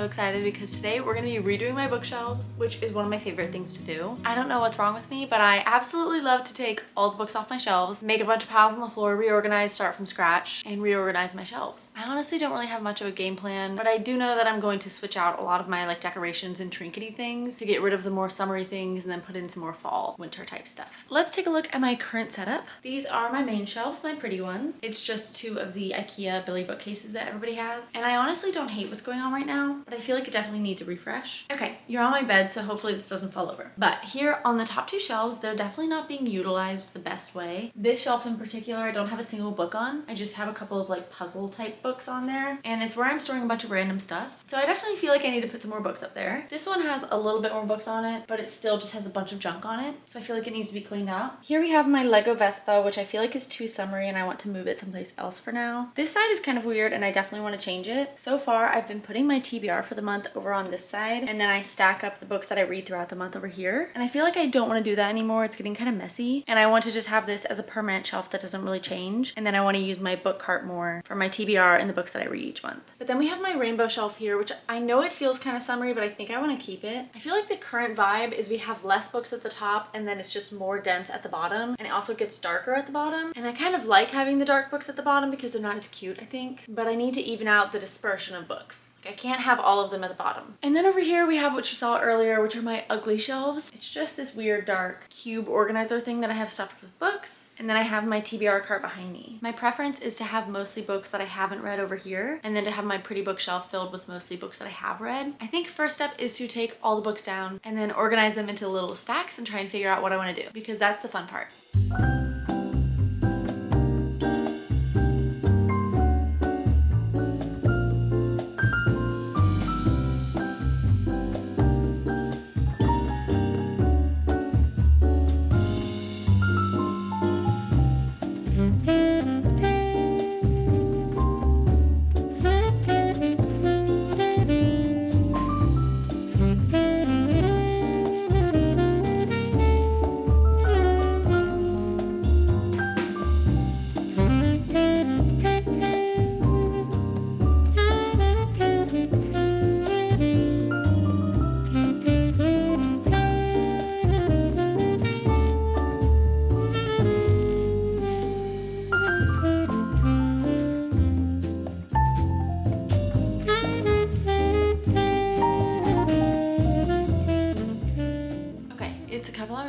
so excited because today we're gonna be redoing my bookshelves, which is one of my favorite things to do. I don't know what's wrong with me, but I absolutely love to take all the books off my shelves, make a bunch of piles on the floor, reorganize, start from scratch, and reorganize my shelves. I honestly don't really have much of a game plan, but I do know that I'm going to switch out a lot of my like decorations and trinkety things to get rid of the more summery things and then put in some more fall, winter type stuff. Let's take a look at my current setup. These are my main shelves, my pretty ones. It's just two of the IKEA Billy bookcases that everybody has. And I honestly don't hate what's going on right now, but I feel like it definitely needs a refresh. Okay, you're on my bed, so hopefully this doesn't fall over. But here on the top two shelves, they're definitely not being utilized the best way. This shelf in particular, I don't have a single book on. I just have a couple of like puzzle type books on there, and it's where I'm storing a bunch of random stuff. So I definitely feel like I need to put some more books up there. This one has a little bit more books on it, but it still just has a bunch of junk on it. So I feel like it needs to be cleaned out. Here we have my Lego Vespa, which I feel like is too summery and I want to move it someplace else for now. This side is kind of weird and I definitely want to change it. So far, I've been putting my TBR for the month over on this side, and then I stack up the books that I read throughout the month over here. And I feel like I don't want to do that anymore. It's getting kind of messy, and I want to just have this as a permanent shelf that doesn't really change. And then I want to use my book cart more for my TBR and the books that I read each month. But then we have my rainbow shelf here, which I know it feels kind of summery, but I think I want to keep it. I feel like the current vibe is we have less books at the top and then it's just more dense at the bottom, and it also gets darker at the bottom. And I kind of like having the dark books at the bottom because they're not as cute, I think, but I need to even out the dispersion of books. I can't have all of them at the bottom. And then over here we have what you saw earlier, which are my ugly shelves. It's just this weird dark cube organizer thing that I have stuffed with books, and then I have my TBR cart behind me. My preference is to have mostly books that I haven't read over here, and then to have my pretty bookshelf filled with mostly books that I have read. I think first step is to take all the books down and then organize them into little stacks and try and figure out what I want to do, because that's the fun part.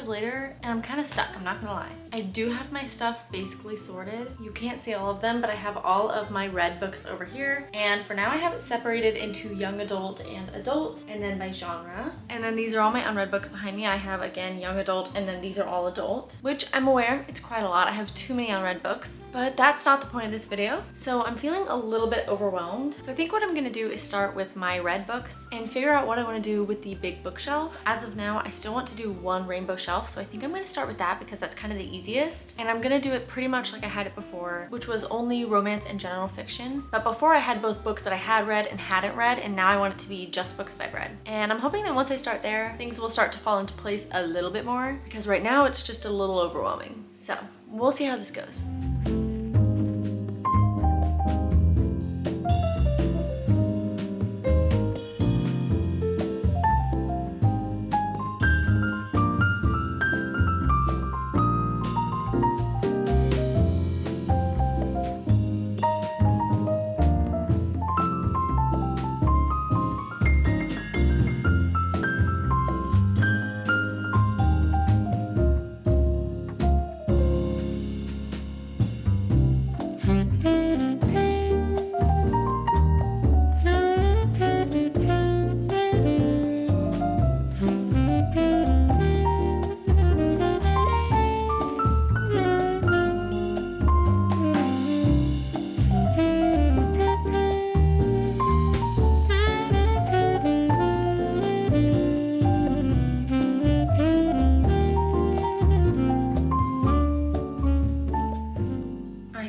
Later, and I'm kind of stuck, I'm not gonna lie. I do have my stuff basically sorted. You can't see all of them, but I have all of my read books over here, and for now I have it separated into young adult and adult, and then by genre. And then these are all my unread books behind me. I have, again, young adult, and then these are all adult, which I'm aware it's quite a lot. I have too many unread books, but that's not the point of this video. So I'm feeling a little bit overwhelmed. So I think what I'm gonna do is start with my read books and figure out what I want to do with the big bookshelf. As of now, I still want to do one rainbow shelf, so I think I'm going to start with that because that's kind of the easiest. And I'm going to do it pretty much like I had it before, which was only romance and general fiction. But before I had both books that I had read and hadn't read, and now I want it to be just books that I've read. And I'm hoping that once I start there, things will start to fall into place a little bit more, because right now it's just a little overwhelming. So we'll see how this goes.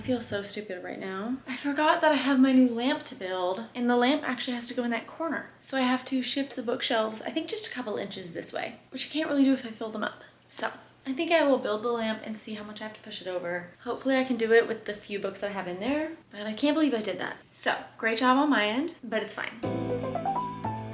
feel so stupid right now. I forgot that I have my new lamp to build, and the lamp actually has to go in that corner. So I have to shift the bookshelves, I think just a couple inches this way, which I can't really do if I fill them up. So I think I will build the lamp and see how much I have to push it over. Hopefully I can do it with the few books that I have in there, but I can't believe I did that. So great job on my end, but it's fine.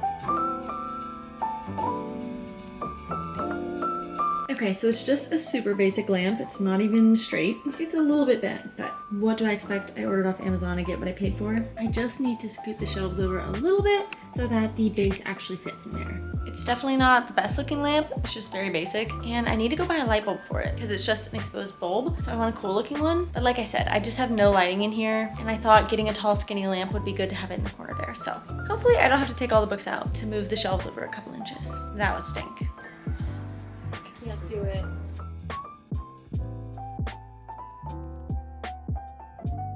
Okay, so it's just a super basic lamp. It's not even straight. It's a little bit bent, but what do I expect? I ordered off Amazon and get what I paid for. I just need to scoot the shelves over a little bit so that the base actually fits in there. It's definitely not the best looking lamp. It's just very basic. And I need to go buy a light bulb for it because it's just an exposed bulb. So I want a cool looking one. But like I said, I just have no lighting in here. And I thought getting a tall skinny lamp would be good to have it in the corner there. So hopefully I don't have to take all the books out to move the shelves over a couple inches. That would stink. I can't do it.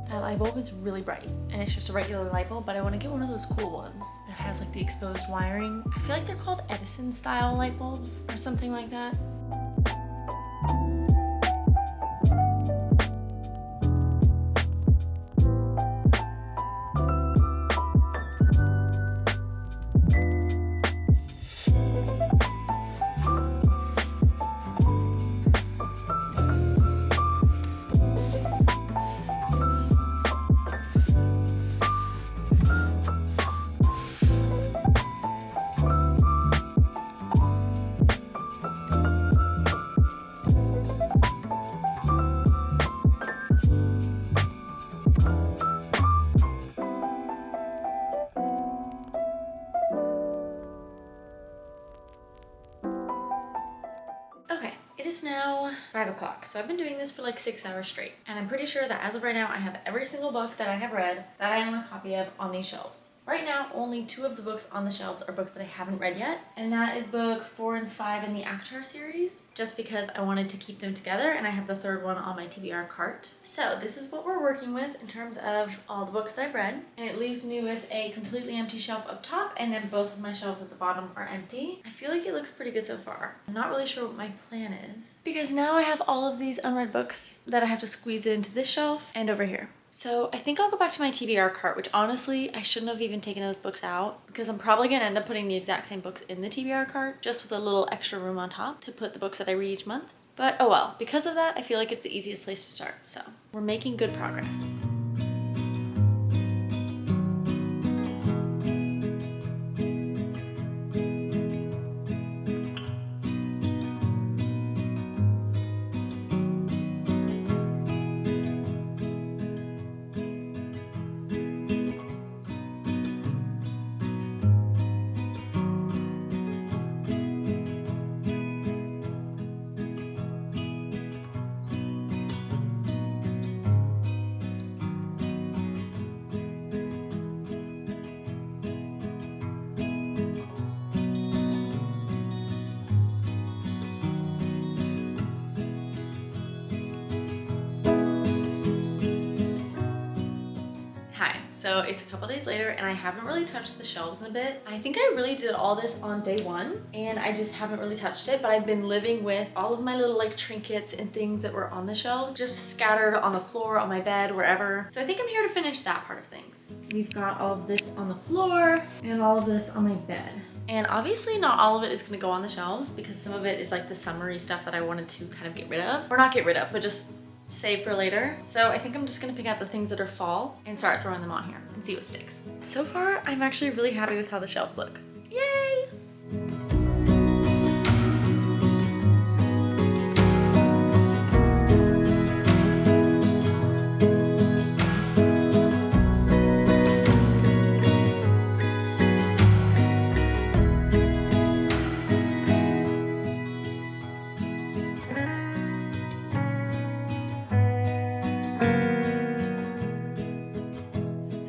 That light bulb is really bright and it's just a regular light bulb, but I want to get one of those cool ones that has like the exposed wiring. I feel like they're called Edison style light bulbs or something like that. It is now 5 o'clock, so I've been doing this for like 6 hours straight, and I'm pretty sure that as of right now I have every single book that I have read that I own a copy of on these shelves. Right now, only 2 of the books on the shelves are books that I haven't read yet, and that is book 4 and 5 in the Avatar series, just because I wanted to keep them together, and I have the 3rd one on my TBR cart. So this is what we're working with in terms of all the books that I've read, and it leaves me with a completely empty shelf up top, and then both of my shelves at the bottom are empty. I feel like it looks pretty good so far. I'm not really sure what my plan is, because now I have all of these unread books that I have to squeeze into this shelf and over here. So I think I'll go back to my TBR cart, which honestly, I shouldn't have even taken those books out because I'm probably going to end up putting the exact same books in the TBR cart, just with a little extra room on top to put the books that I read each month. But oh well, because of that, I feel like it's the easiest place to start. So we're making good progress. So it's a couple days later and I haven't really touched the shelves in a bit. I think I really did all this on day 1 and I just haven't really touched it, but I've been living with all of my little like trinkets and things that were on the shelves just scattered on the floor, on my bed, wherever. So I think I'm here to finish that part of things. We've got all of this on the floor and all of this on my bed. And obviously not all of it is gonna go on the shelves because some of it is like the summery stuff that I wanted to kind of get rid of. Or not get rid of, but just save for later. So I think I'm just gonna pick out the things that are fall and start throwing them on here and see what sticks. So far, I'm actually really happy with how the shelves look. Yay!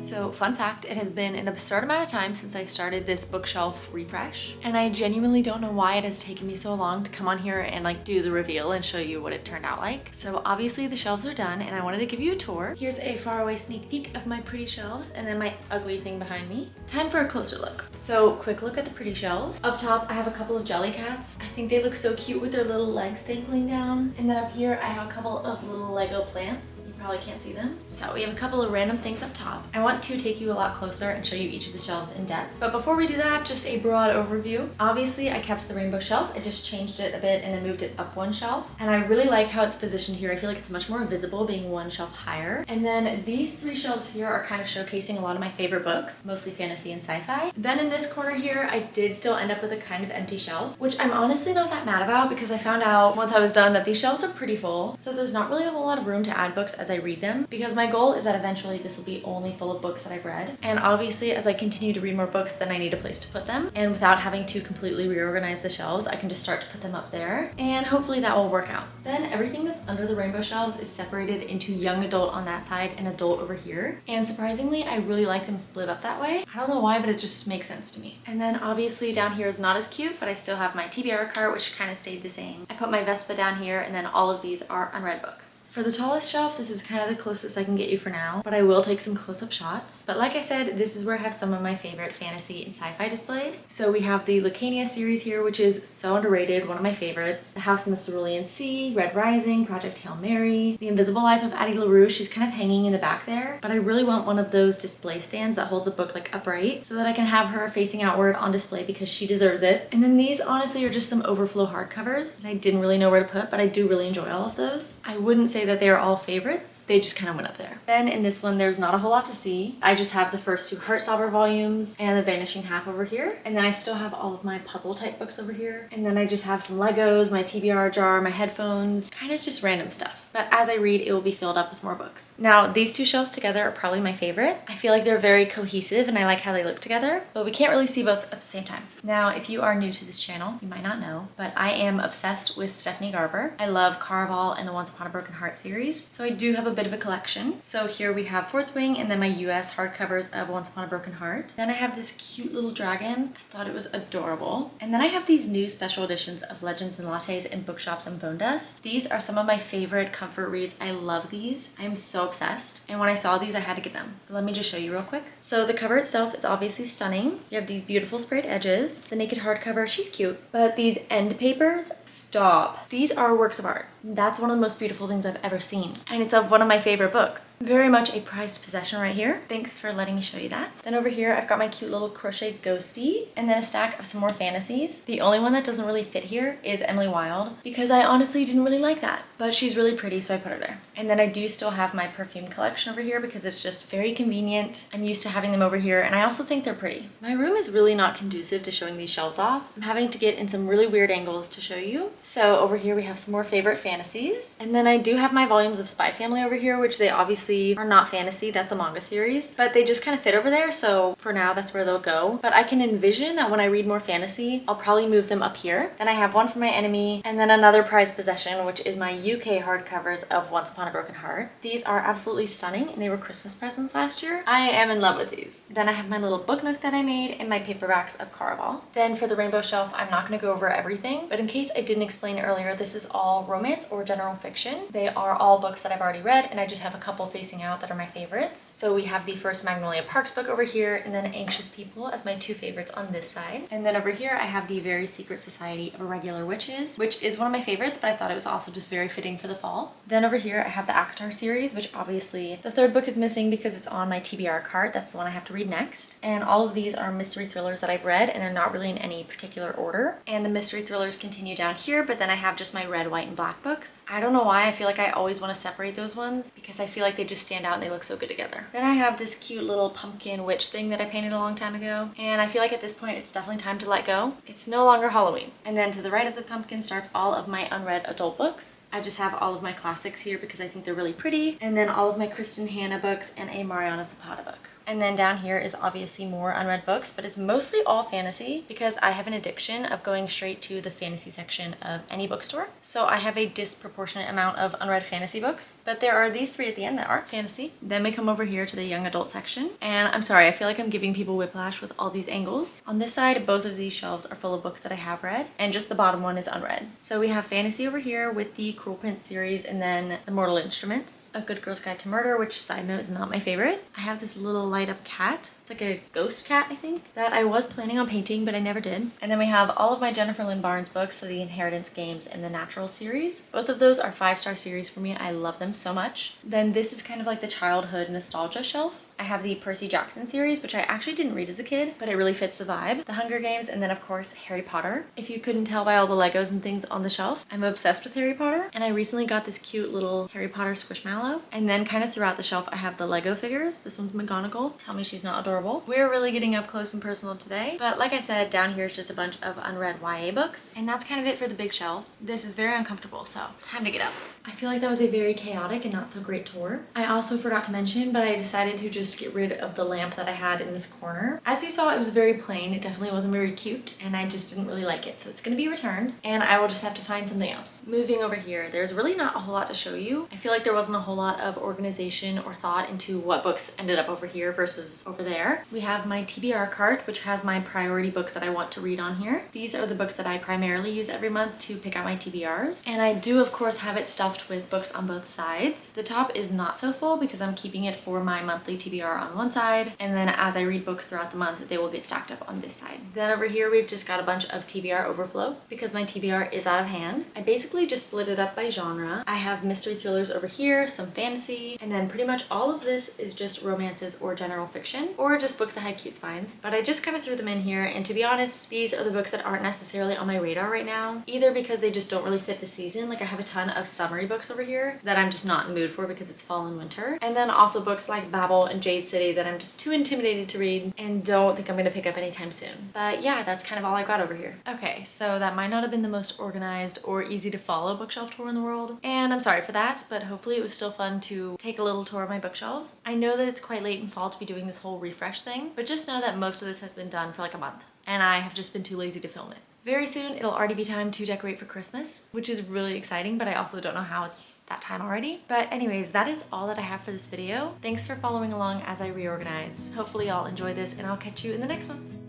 So fun fact, it has been an absurd amount of time since I started this bookshelf refresh, and I genuinely don't know why it has taken me so long to come on here and like do the reveal and show you what it turned out like. So obviously the shelves are done and I wanted to give you a tour. Here's a faraway sneak peek of my pretty shelves and then my ugly thing behind me. Time for a closer look. So quick look at the pretty shelves. Up top I have a couple of jelly cats. I think they look so cute with their little legs dangling down. And then up here I have a couple of little Lego plants. You probably can't see them. So we have a couple of random things up top. I want to take take you a lot closer and show you each of the shelves in depth. But before we do that, just a broad overview. Obviously, I kept the rainbow shelf. I just changed it a bit and then moved it up one shelf. And I really like how it's positioned here. I feel like it's much more visible being one shelf higher. And then these three shelves here are kind of showcasing a lot of my favorite books, mostly fantasy and sci-fi. Then in this corner here, I did still end up with a kind of empty shelf, which I'm honestly not that mad about because I found out once I was done that these shelves are pretty full. So there's not really a whole lot of room to add books as I read them, because my goal is that eventually this will be only full of books that I've read. And obviously as I continue to read more books, then I need a place to put them. And without having to completely reorganize the shelves, I can just start to put them up there. And hopefully that will work out. Then everything that's under the rainbow shelves is separated into young adult on that side and adult over here. And surprisingly, I really like them split up that way. I don't know why, but it just makes sense to me. And then obviously down here is not as cute, but I still have my TBR cart, which kind of stayed the same. I put my Vespa down here, and then all of these are unread books. For the tallest shelf, this is kind of the closest I can get you for now, but I will take some close-up shots. But like I said, this is where I have some of my favorite fantasy and sci-fi displayed. So we have the Lucania series here, which is so underrated, one of my favorites. The House in the Cerulean Sea, Red Rising, Project Hail Mary, The Invisible Life of Addie LaRue. She's kind of hanging in the back there, but I really want one of those display stands that holds a book like upright so that I can have her facing outward on display because she deserves it. And then these honestly are just some overflow hardcovers that I didn't really know where to put, but I do really enjoy all of those. I wouldn't say that they are all favorites. They just kind of went up there. Then in this one, there's not a whole lot to see. I just have the first two Heartstopper volumes and the Vanishing Half over here. And then I still have all of my puzzle type books over here. And then I just have some Legos, my TBR jar, my headphones, kind of just random stuff. But as I read, it will be filled up with more books. Now, these two shelves together are probably my favorite. I feel like they're very cohesive and I like how they look together, but we can't really see both at the same time. Now, if you are new to this channel, you might not know, but I am obsessed with Stephanie Garber. I love Caraval and the Once Upon a Broken Heart series. So I do have a bit of a collection. So here we have Fourth Wing and then my US hardcovers of Once Upon a Broken Heart. Then I have this cute little dragon. I thought it was adorable. And then I have these new special editions of Legends and Lattes and Bookshops and Bone Dust. These are some of my favorite comfort reads. I love these. I am so obsessed. And when I saw these, I had to get them. But let me just show you real quick. So the cover itself is obviously stunning. You have these beautiful sprayed edges. The naked hardcover, she's cute. But these end papers, stop. These are works of art. That's one of the most beautiful things I've ever seen. And it's of one of my favorite books. Very much a prized possession right here. Thanks for letting me show you that. Then over here, I've got my cute little crocheted ghosty and then a stack of some more fantasies. The only one that doesn't really fit here is Emily Wilde because I honestly didn't really like that, but she's really pretty, so I put her there. And then I do still have my perfume collection over here because it's just very convenient. I'm used to having them over here, and I also think they're pretty. My room is really not conducive to showing these shelves off. I'm having to get in some really weird angles to show you. So over here we have some more favorite fantasies. And then I do have my volumes of Spy Family over here, which they obviously are not fantasy, that's a manga series, but they just kind of fit over there, so for now that's where they'll go. But I can envision that when I read more fantasy, I'll probably move them up here. Then I have one for my enemy, and then another prized possession, which is my UK hardcovers of Once Upon a Broken Heart. These are absolutely stunning, and they were Christmas presents last year. I am in love with these. Then I have my little book nook that I made and my paperbacks of Caraval. Then for the rainbow shelf, I'm not going to go over everything, but in case I didn't explain earlier, this is all romance or general fiction. They are all books that I've already read, and I just have a couple facing out that are my favorites. So we have the first Magnolia Parks book over here, and then Anxious People as my two favorites on this side. And then over here I have the Very Secret Society of Irregular Witches, which is one of my favorites, but I thought it was also just very fitting for the fall. Then over here I have the ACOTAR series, which obviously the third book is missing because it's on my TBR cart. That's the one I have to read next. And all of these are mystery thrillers that I've read, and they're not really in any particular order. And the mystery thrillers continue down here, but then I have just my red, white, and black books. I don't know why, I feel like I always want to separate those ones because I feel like they just stand out and they look so good together. Then I have this cute little pumpkin witch thing that I painted a long time ago, and I feel like at this point it's definitely time to let go. It's no longer Halloween. And then to the right of the pumpkin starts all of my unread adult books. I just have all of my classics here because I think they're really pretty, and then all of my Kristen Hanna books and a Mariana Zapata book. And then down here is obviously more unread books, but it's mostly all fantasy because I have an addiction of going straight to the fantasy section of any bookstore. So I have a disproportionate amount of unread fantasy books, but there are these three at the end that aren't fantasy. Then we come over here to the young adult section. And I'm sorry, I feel like I'm giving people whiplash with all these angles. On this side, both of these shelves are full of books that I have read, and just the bottom one is unread. So we have fantasy over here with the Cruel Prince series, and then the Mortal Instruments, A Good Girl's Guide to Murder, which side note is not my favorite. I have this little light up cat. It's like a ghost cat, I think, that I was planning on painting, but I never did. And then we have all of my Jennifer Lynn Barnes books, so the Inheritance Games and the Natural series. Both of those are 5-star series for me. I love them so much. Then this is kind of like the childhood nostalgia shelf. I have the Percy Jackson series, which I actually didn't read as a kid, but it really fits the vibe. The Hunger Games, and then of course, Harry Potter. If you couldn't tell by all the Legos and things on the shelf, I'm obsessed with Harry Potter. And I recently got this cute little Harry Potter squishmallow. And then kind of throughout the shelf, I have the Lego figures. This one's McGonagall. Tell me she's not adorable. We're really getting up close and personal today. But like I said, down here is just a bunch of unread YA books. And that's kind of it for the big shelves. This is very uncomfortable, so time to get up. I feel like that was a very chaotic and not so great tour. I also forgot to mention, but I decided to just get rid of the lamp that I had in this corner. As you saw, it was very plain. It definitely wasn't very cute, and I just didn't really like it. So it's gonna be returned, and I will just have to find something else. Moving over here, there's really not a whole lot to show you. I feel like there wasn't a whole lot of organization or thought into what books ended up over here versus over there. We have my TBR cart, which has my priority books that I want to read on here. These are the books that I primarily use every month to pick out my TBRs. And I do, of course, have it stuffed with books on both sides. The top is not so full because I'm keeping it for my monthly TBR on one side, and then as I read books throughout the month, they will get stacked up on this side. Then over here, we've just got a bunch of TBR overflow because my TBR is out of hand. I basically just split it up by genre. I have mystery thrillers over here, some fantasy, and then pretty much all of this is just romances or general fiction, or just books that had cute spines. But I just kind of threw them in here, and to be honest, these are the books that aren't necessarily on my radar right now, either because they just don't really fit the season. Like I have a ton of summery books over here that I'm just not in the mood for because it's fall and winter. And then also books like Babel and Jade City that I'm just too intimidated to read and don't think I'm going to pick up anytime soon. But yeah, that's kind of all I got over here. Okay, so that might not have been the most organized or easy to follow bookshelf tour in the world, and I'm sorry for that, but hopefully it was still fun to take a little tour of my bookshelves. I know that it's quite late in fall to be doing this whole refresh thing, but just know that most of this has been done for like a month, and I have just been too lazy to film it. Very soon, it'll already be time to decorate for Christmas, which is really exciting, but I also don't know how it's that time already. But anyways, that is all that I have for this video. Thanks for following along as I reorganized. Hopefully y'all enjoy this, and I'll catch you in the next one.